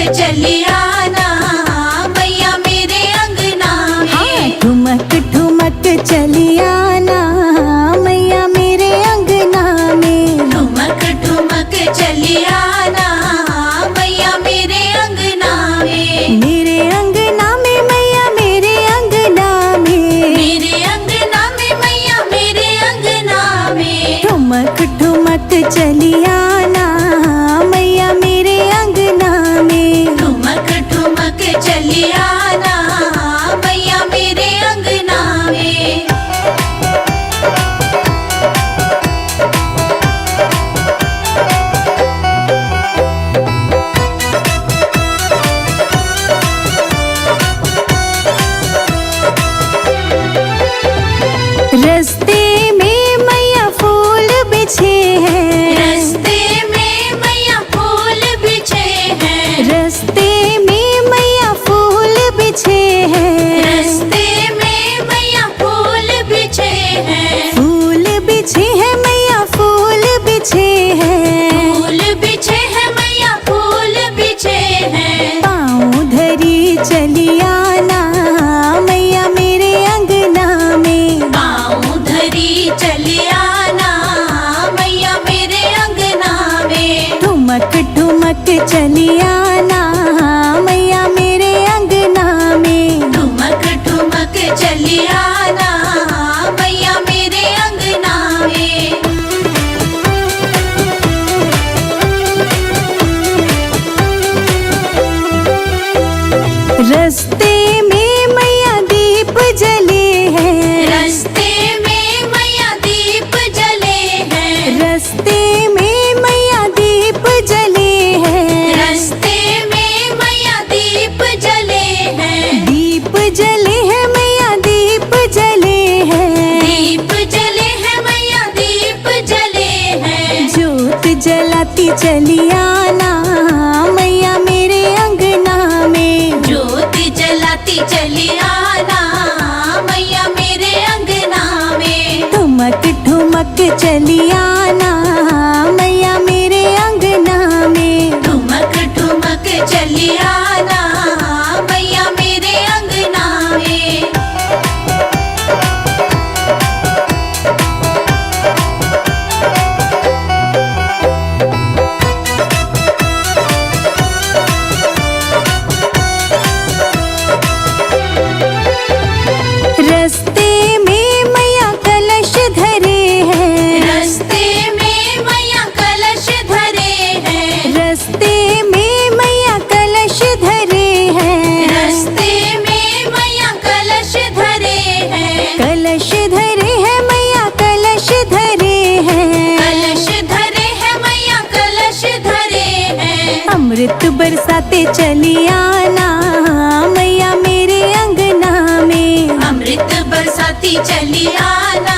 चली आना मैया मेरे अंगना में। ठुमक ठुमक चली आना मैया मेरे अंगना में। ठुमक ठुमक चली आना मैया मेरे अंगना में। मेरे अंगना में मैया मेरे अंगना में। मेरे अंगना में मैया मेरे अंगना में। ठुमक ठुमक चली आना मैया मेरे अंगना में। ठुमक ठुमक चली आना मैया मेरे अंगना में। रस्ते में मैया फूल बिछे हैं। रस्ते में मैया फूल बिछे हैं। रस्ते में मैया फूल बिछे हैं। रस्ते में मैया फूल बिछे हैं। फूल बिछे हैं मैया फूल बिछे हैं। फूल बिछे हैं मैया फूल बिछे हैं। पाँव धरी चली आना मैया मेरे अंगना में। पाँव धरी चली आना मैया मेरे अंगना में। ठुमक ठुमक चली आना मैया मेरे अंगना में। ठुमक ठुमक चली आना मैया मेरे अंगना में। रस्ते में मैया दीप जले हैं। रस्ते में मैया दीप जले हैं। रस्ते में मैया दीप जले हैं। रस्ते में मैया दीप जले हैं। दीप जले हैं मैया दीप जले हैं। दीप जले हैं मैया दीप जले हैं। ज्योत जलाती चली आना मैया मेरे अंगना में। ज्योति जलाती चली आना मैया मेरे अंगना में। ठुमक ठुमक चली आना मैया मेरे अंगना में। ठुमक ठुमक चली आना मैया मेरे अंगना में। रस्ते में मैया कलश धरे हैं। रस्ते में मैया कलश धरे हैं। रस्ते में मैया कलश धरे हैं। रस्ते में मैया कलश धरे हैं। कलश धरे हैं मैया कलश धरे हैं। कलश धरे हैं मैया कलश धरे हैं। अमृत बरसाते चली आना मैया मेरे अंगना में। अमृत बरसाती चली आना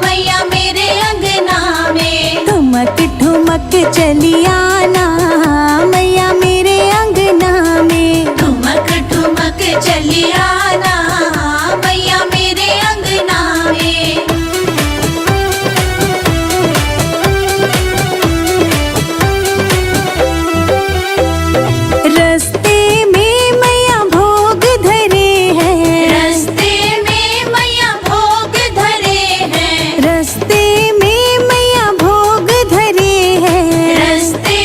मैया मेरे अंगना में। ठुमक ठुमक चली आना मैया मेरे अंगना में। ठुमक ठुमक चली आना मैया मेरे अंगना में। रस्ते में मैया भोग धरे हैं। रस्ते में मैया भोग धरे हैं। रस्ते में मैया भोग धरे हैं। रस्ते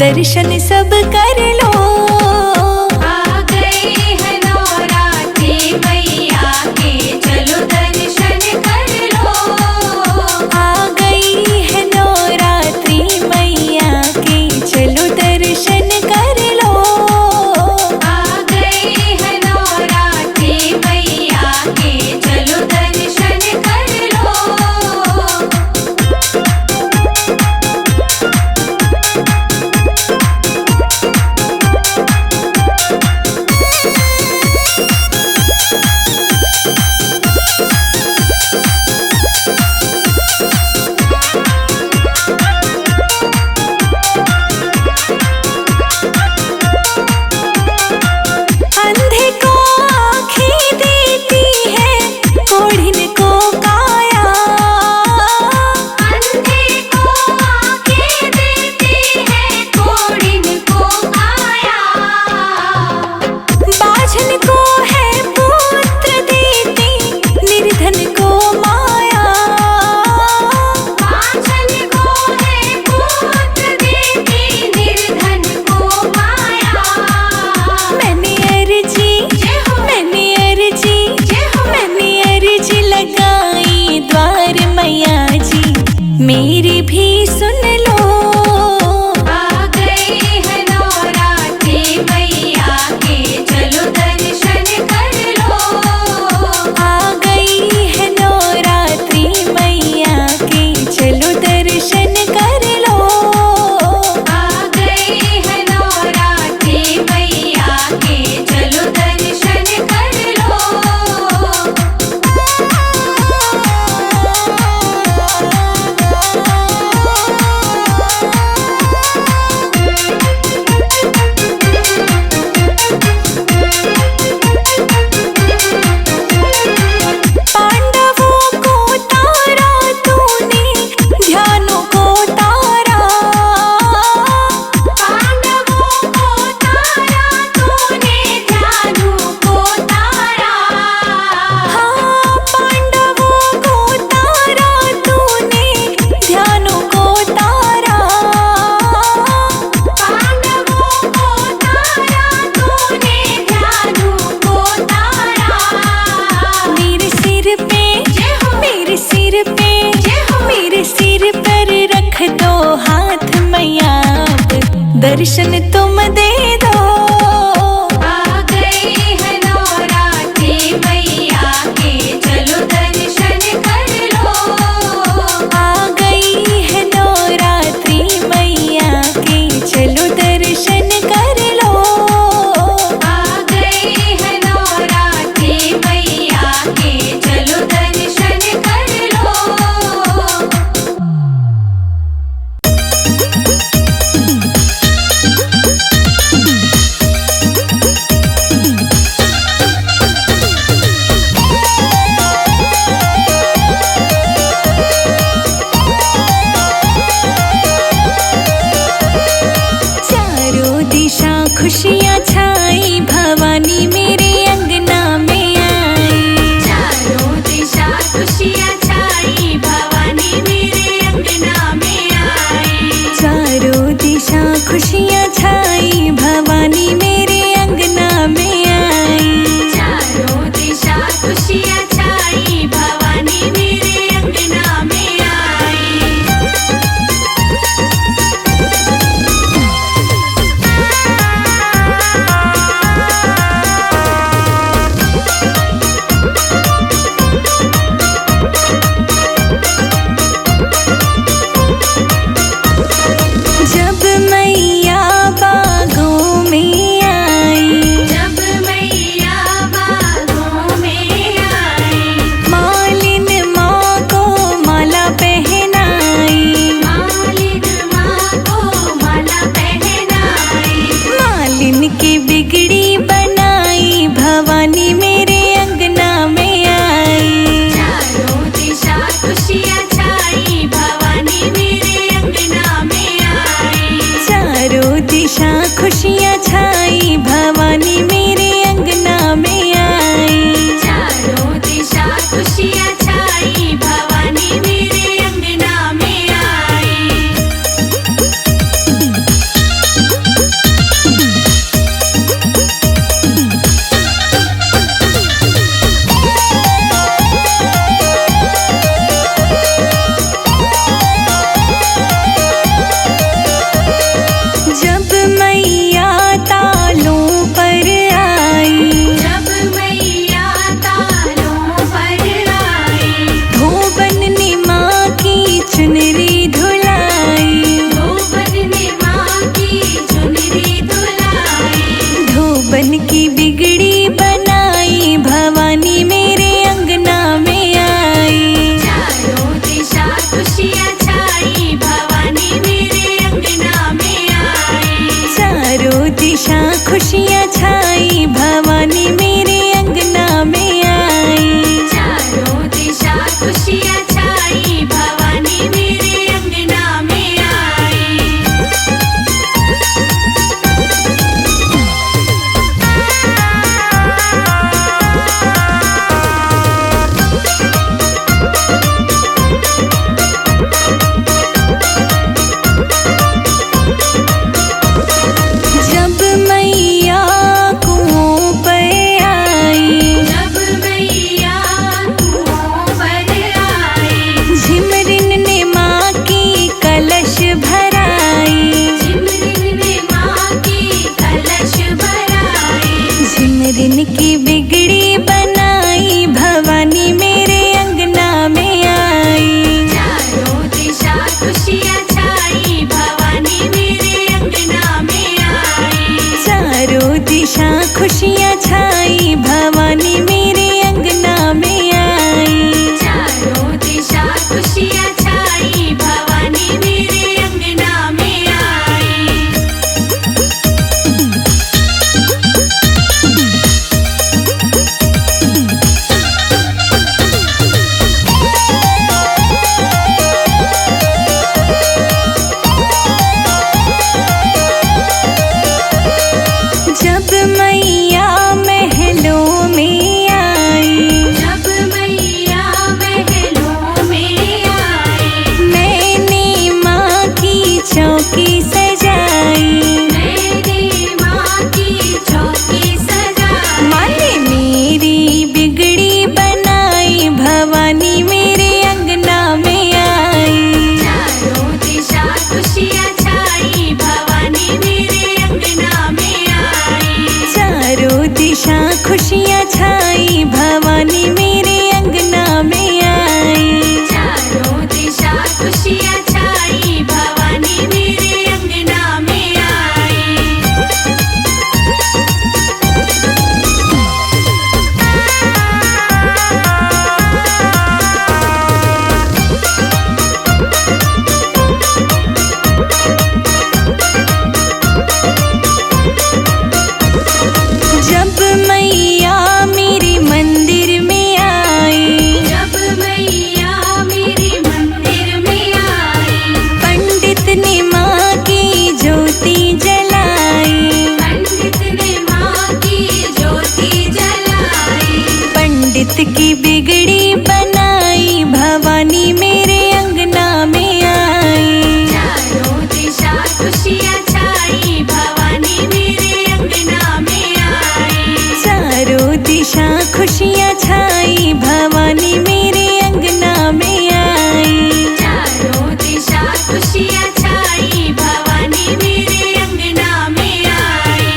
दर्शन सब कर लो। आ गई है नवरात्रि मैया के, चलो दर्शन कर लो। आ गई है नवरात्रि मैया के, चलो दर्शन कर लो। आ गई है नवरात्रि मैया के, चलो दर्शन कर लो। अंधे को आँखें देती है, कोढ़िन को काया। अंधे को आँखें देती है, कोढ़िन को काया। बाझन को है पुत्र देती, निर्धन को माया। बाझल को है पुत्र देती, निर्धन को माया। मैंने अर्जी लगाई द्वार मैया जी, मेरी भी सुन लो। आ गई है नवरात्रि मैया के, चलो दर्शन कर लो। आ गई है नवरात्रि मैया के, चलो दर्शन कर लो। आ गई है नवरात्रि मैया के, चलो दर्शन कर लो। पांडवों को तारा तूने, ध्यानों को तारा। पांडवों को तारा तूने, ध्यानों को तारा। हाँ, पांडवों को तारा तूने, ध्यानों को तारा। पांडवों को तारा तूने, ध्यानों को तारा। मेरे सिर पे, मेरे सिर पे, मेरे सिर पर रख दो हाथ मैया, अब दर्शन तुम दे दो। आ गई है नवरात्रि मैया के, चलो दर्शन कर लो। आ गई है नवरात्रि मैया के, चलो दर्शन कर लो। आ गई है नवरात्रि मैया के, चलो दर्शन कर लो। चारों दिशा खुशियाँ छाई, भवानी मेरे अंगना में आई। चारों दिशा खुशियाँ छाई, भवानी मेरे अंगना में आई। चारों दिशा खुशियाँ छाई, भवानी मेरे अंगना में आई। चारों दिशा खुशियाँ छाई, भवानी मेरे अंगना में आई। जब मैया बागों में आई, जब मैया बागों में आई। मालिन माँ को माला पहनाई। मालिन माँ को माला पहनाई। मालिन की बिगड़ी बनाई, भवानी मेरे अंगना में आई। चारों दिशा खुशियाँ छाई, भवानी मेरे अंगना में आई। चारों दिशा खुशियाँ छाई, भवानी मेरे अंगना में आई। चारों दिशा खुशियाँ छाई, भवानी मेरे अंगना में आई। जब मैया तालों पर आई, जब मैया तालों पर आई, धोबन ने माँ की चुनरी धुलाई, धोबन ने माँ की चुनरी धुलाई, धोबन की बिगड़ी बनाई, भवानी मेरे अंगना में आई। चारों दिशा खुशियाँ छाई, भवानी मेरे अंगना में आई, चारों दिशा खुशियाँ छाई, भवानी मेरे अंगना में आई। चारों दिशा खुशियाँ छाई, भवानी मेरे अंगना में आई। जब मैया कुओं पर आई, जब मैया कुओं पर आई, झिमरिन ने माँ की कलश भराई, झिमरिन ने माँ की कलश भराई, झिमरिन की बिगड़ी बनाई, भवानी मेरे अंगना में आई। चारों दिशा खुशियाँ छाई, भवानी मेरे अंगना में आई, चारों दिशा खुशियाँ छाई, भवानी मेरे अंगना में आई। चारों दिशा खुशियाँ छाई, भवानी मेरे अंगना में आई। जब मैया महलों में आई, जब मैया महलों में आई, मैंने माँ की चौकी सजाई, मैंने माँ की चौकी सजाई, माँ ने मेरी बिगड़ी बनाई, भवानी मेरे अंगना में आई। चारों दिशा खुशियाँ छाई, भवानी मेरे अंगना में आई, चारों दिशा खुशियाँ छाई, भवानी मेरे अंगना में आई। चारों दिशा खुशियाँ छाई, भवानी मेरे अंगना में आई। जब मैया मेरे मंदिर में आई, जब मैया मेरे मंदिर में आई, पंडित ने माँ की ज्योति जलाई, पंडित ने माँ की ज्योति जलाई, पंडित की बिगड़ी बनाई, भवानी मेरे अंगना में आई। चारों दिशा खुशियाँ छाई, भवानी मेरे अंगना में आई, चारों दिशा खुशियाँ छाई, भवानी मेरे अंगना में आई। चारों दिशा खुशियाँ छाई, भवानी मेरे अंगना में आई।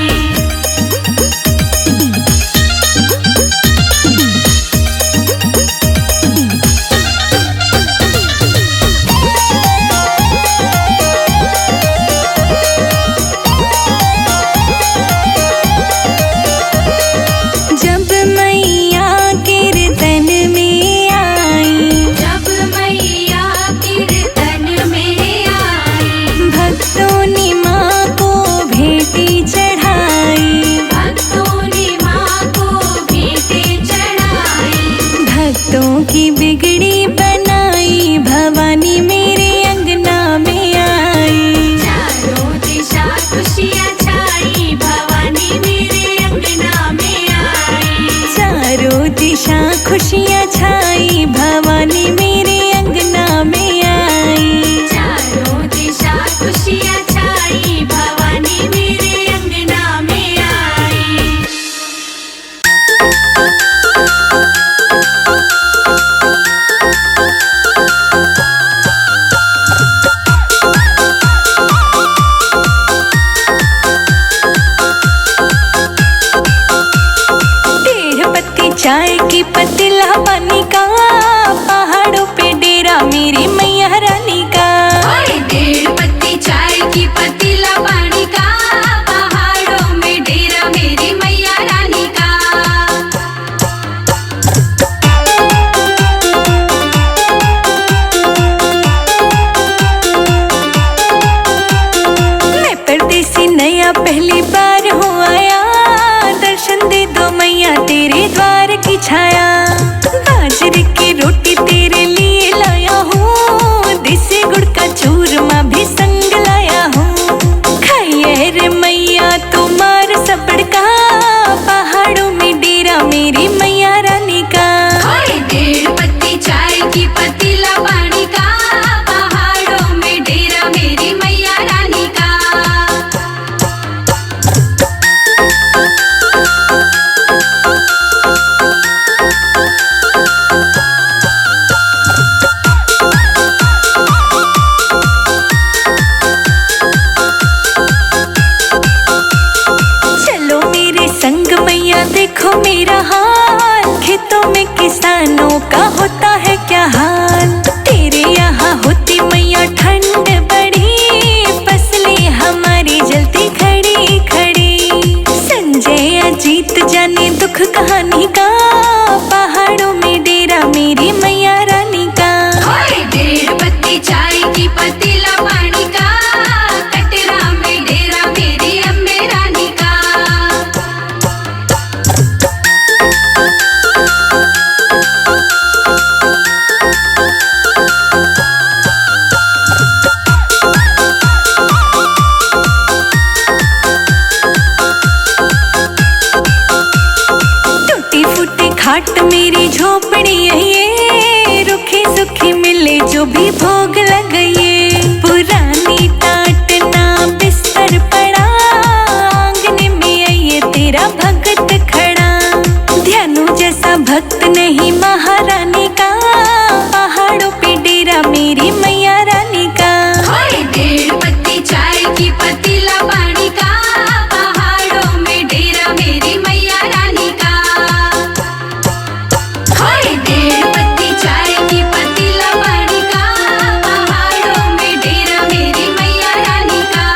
जब मैया कीर्तन में आई, जब मैया कीर्तन में आई, भक्तों ने माँ को भेंटी चढ़ाई, भक्तों ने माँ को भेंटें चढ़ाई, भक्तों की बिगड़ी बनाई, भवानी मेरे अंगना में आई। चारों दिशा खुशियाँ छाई, भवानी मेरे अंगना में आई, चारों दिशा खुशियाँ छाई, भवानी मेरे अंगना में आई। चारों दिशा खुशियाँ छाई, भवानी मेरे अंगना में आई। पतीला पानी का, पहाड़ों पे डेरा मेरी मैया रानी का। ओए 1.5 पत्ती चाय की पतीला पानी का, पहाड़ों में डेरा मेरी मैया रानी का। मैं परदेसी नया पहली बार हो आया, दर्शन दे दो मैया तेरे द्वार की छाया। बाजरे की रोटी तेरे लिए लाया हूँ, देसी गुड़ का चूरमा भी संग लाया हूँ। खाइए रे मैया तुम्हार सबड़ का, पहाड़ों में डेरा मेरी मैया रानी का। ओए 1.5 पत्ती चाय की पतीला पानी का, पहाड़ों में डेरा मेरी मैया रानी का। चलो मेरे संग मैया देखो मेरा हाल, खेतों में किसानों का होता है क्या हाल। तेरे यहाँ होती मैया ठंड बड़ी, फसलें हमारी जलती खड़ी खड़ी। संजय अजीत जाने दुख कहानी का, पहाड़ों में डेरा मेरी मैया रानी का। ओए 1.5 पत्ती चाय की पतीला पानी का, कटरा में डेरा मेरी अम्बे रानी का। टूटी फूटी खाट मेरी झोपड़ी है ये, रुखी सुखी मिले जो भी भोग लगाइए। पुरानी टाट ना बिस्तर पड़ा, आंगने में आइए तेरा भगत खड़ा। ध्यानु जैसा भक्त नहीं महारानी का, पहाड़ों पे डेरा मेरी मैया रानी का। ओए 1.5 पत्ती चाय की पतीला पानी का, पहाड़ों में डेरा मेरी मैया रानी का। ओए 1.5 पत्ती चाय की पतीला पानी का, पहाड़ों में डेरा मेरी मैया रानी का।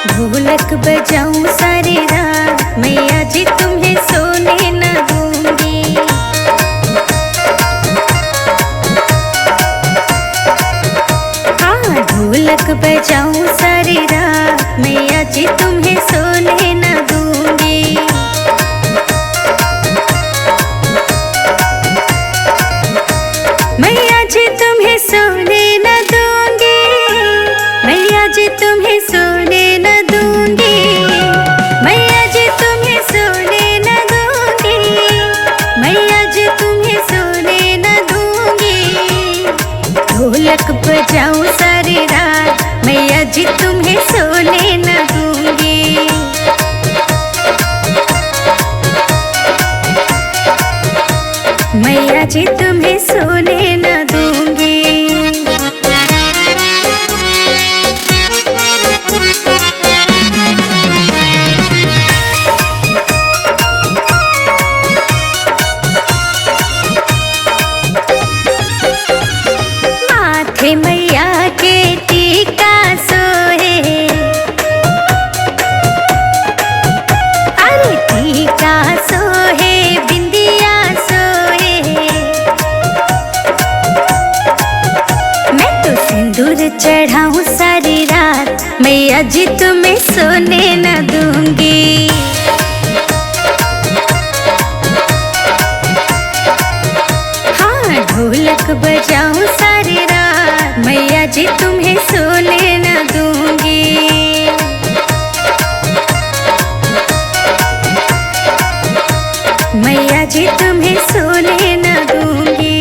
ढोलक बजाऊं सारी रात, मैया जी तुम्हें सोने न दूंगी। हाँ ढोलक बजाऊं सारी रात, मैया जी तुम्हें सोने न दूंगी। मैया जी तुम्हें सोने न दूंगी, मैया जी तुम्हें सोने न दूंगी, मैया जी तुम्हें सोने न दूंगी, मैया जी तुम्हें सोने न दूंगी। ढोलक बजाऊं सारी रात, मैया जी तुम्हें सोने न दूंगी। मैया जी तुम्हें सोने न दूंगी। माथे मैया के टीका सोहे, अरे टीका सोहे बिंदिया सोहे। मैं तो सिंदूर चढ़ाऊं सारी रात, मैया जी तुम्हें सोने न दूंगी। हाँ ढोलक बजाऊं सारी रात, मैया जी तुम्हें सोने न दूंगी। मैया जी तुम्हें सोने न दूंगी।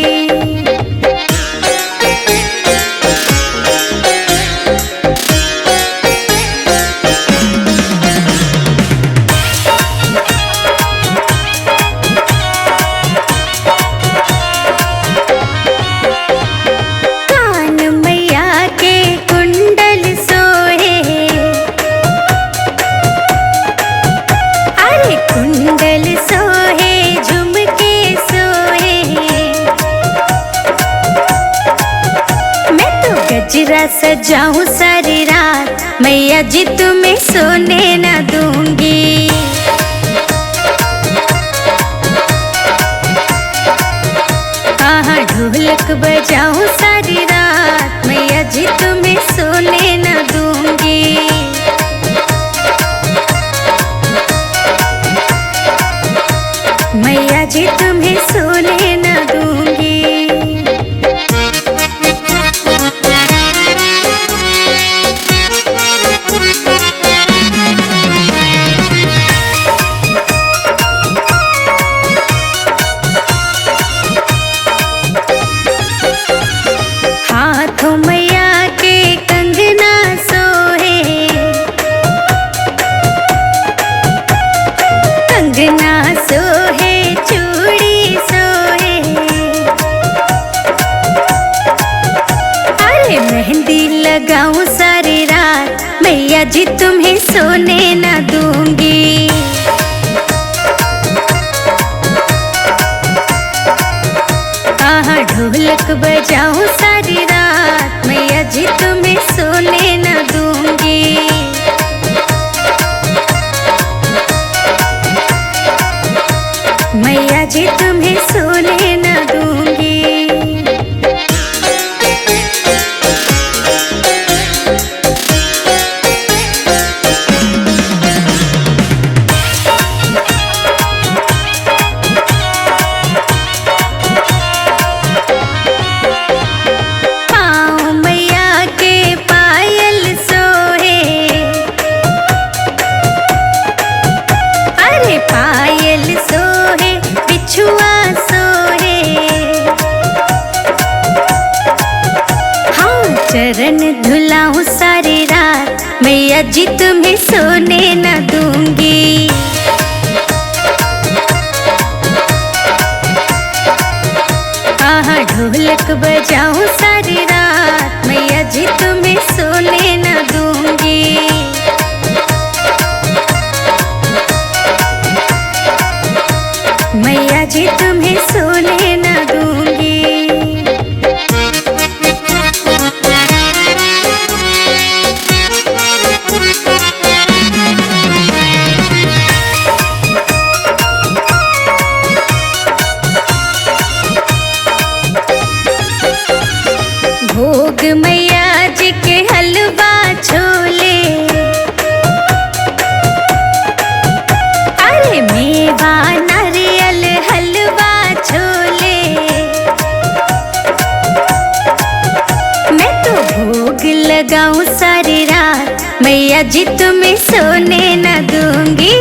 सजाऊं सारी रात, मैया जी तुम्हें सोने न दूंगी। हाँ ढोलक बजाऊं सारी रात, मैया जी तुम्हें सोने न दूंगी। मैया जी तुम्हें सोने न दूंगी। हाथों मैया के कंगना सोहे, कंगना सोहे चूड़ी सोहे। अरे मेहंदी लगाऊं सारी रात, मैया जी तुम्हें सोने न दूंगी। हाँ ढोलक बजाऊं सारी रात, मैया जी तुम्हें सोने न दूंगी। मैया जी तुम्हें सोने न दूंगी। पाँव मैया के पायल सोहे, अरे पायल सोहे बिछुआ सोहे। हाँ चरण धुलाऊं सारी रात, मैया जी तुम्हें सोने न दूंगी। हाँ ढोलक बजाऊं सारी रात, मैया जी तुम्हें सोने न दूंगी। मैया जी तुम्हें सोने न दूंगी। भोग मैया जी के हलवा छोले, अरे मेवा नारियल हलवा छोले। मैं तो भोग लगाऊं सारी रात, मैया जी तुम्हें सोने न दूंगी।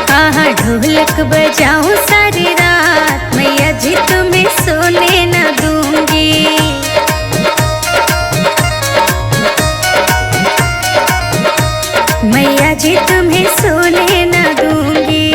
हाँ ढोलक बजाऊं सारी रात, मैया जी तुम्हें सोने न दूंगी। मैया जी तुम्हें सोने न दूंगी।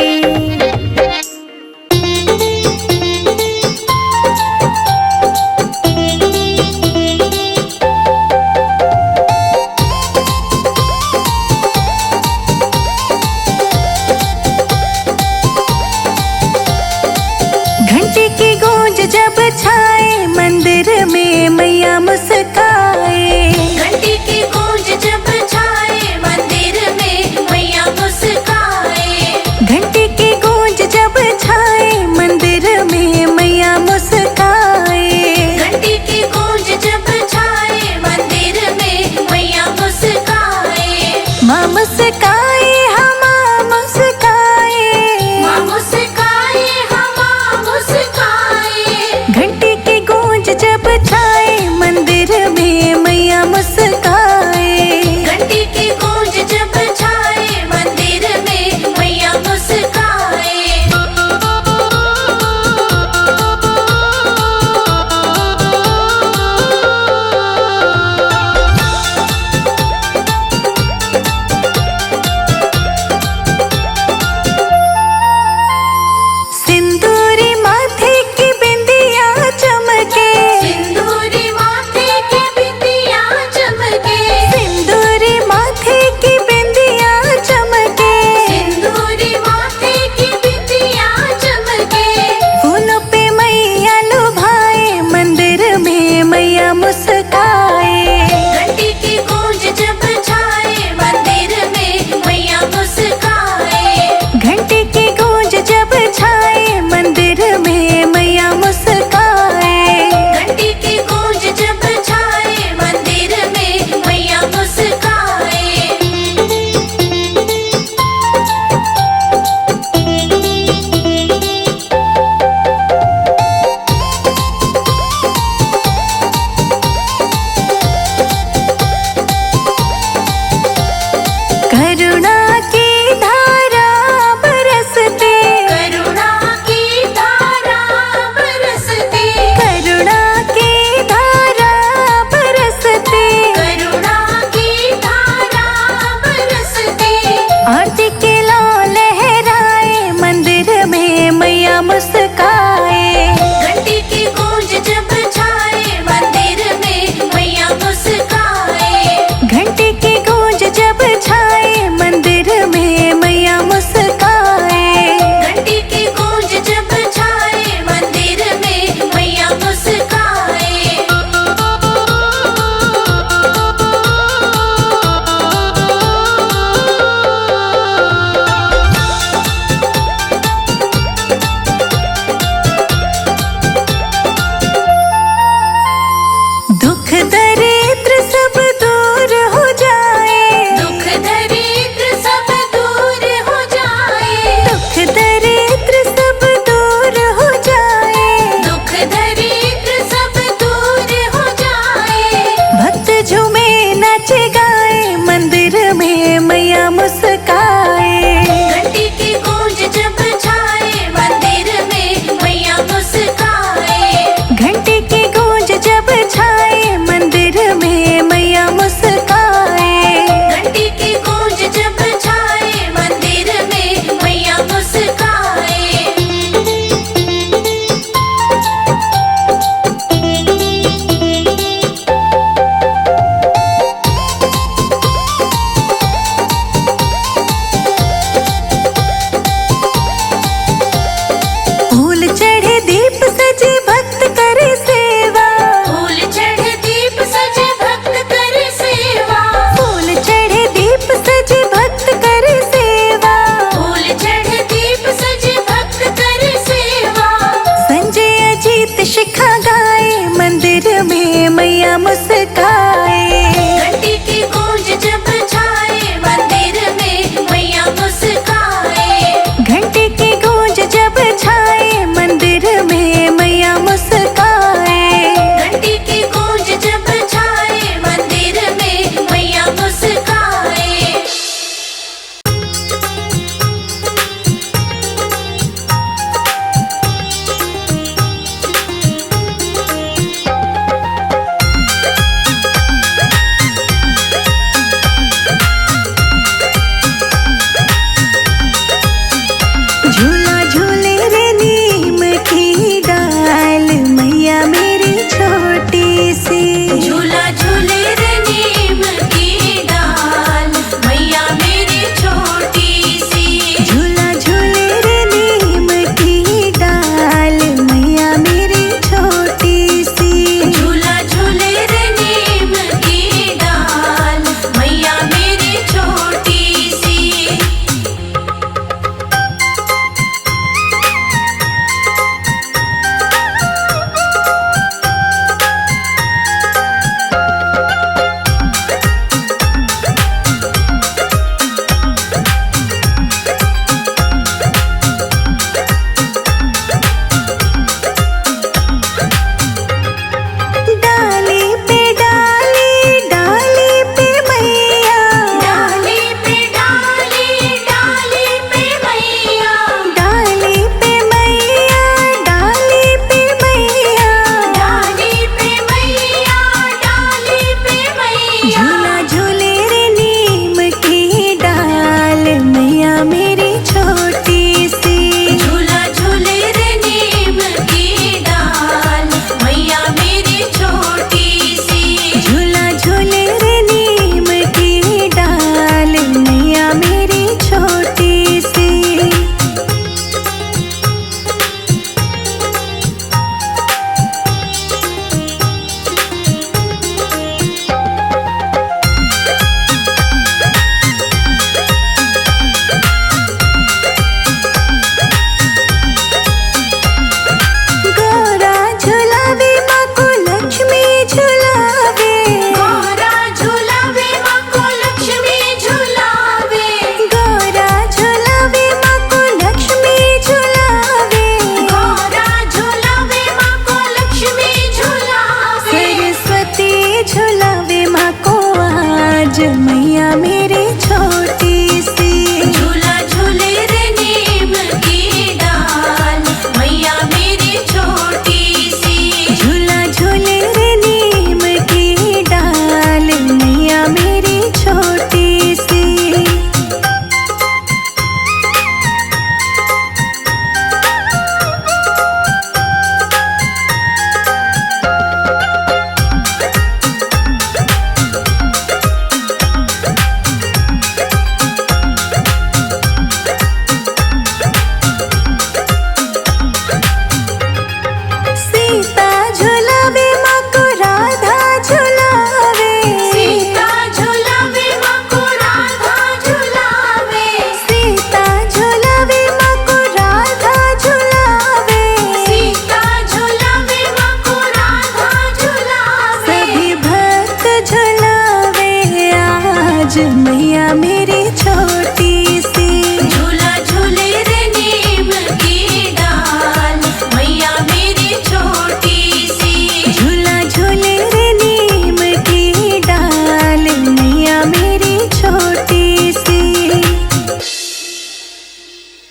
मुस्कान